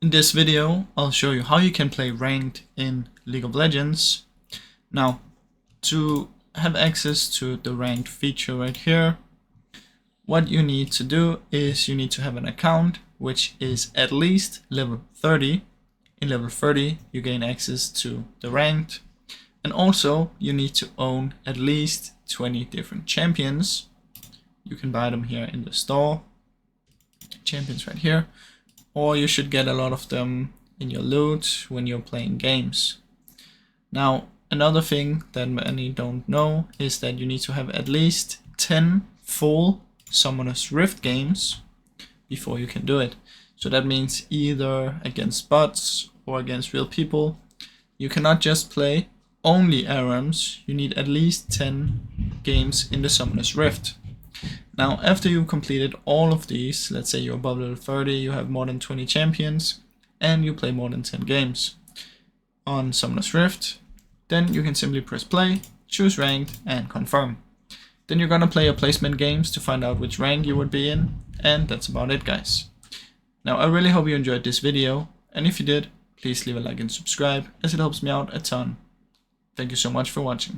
In this video, I'll show you how you can play ranked in League of Legends. Now, to have access to the ranked feature right here, what you need to do is you need to have an account which is at least level 30. In level 30, you gain access to the ranked. And also, you need to own at least 20 different champions. You can buy them here in the store. Champions right here. Or you should get a lot of them in your loot when you're playing games. Now, another thing that many don't know is that you need to have at least 10 full Summoner's Rift games before you can do it. So that means either against bots or against real people. You cannot just play only ARAMs, you need at least 10 games in the Summoner's Rift. Now, after you've completed all of these, let's say you're above level 30, you have more than 20 champions, and you play more than 10 games on Summoner's Rift, then you can simply press play, choose ranked, and confirm. Then you're gonna play your placement games to find out which rank you would be in, and that's about it, guys. Now, I really hope you enjoyed this video, and if you did, please leave a like and subscribe, as it helps me out a ton. Thank you so much for watching.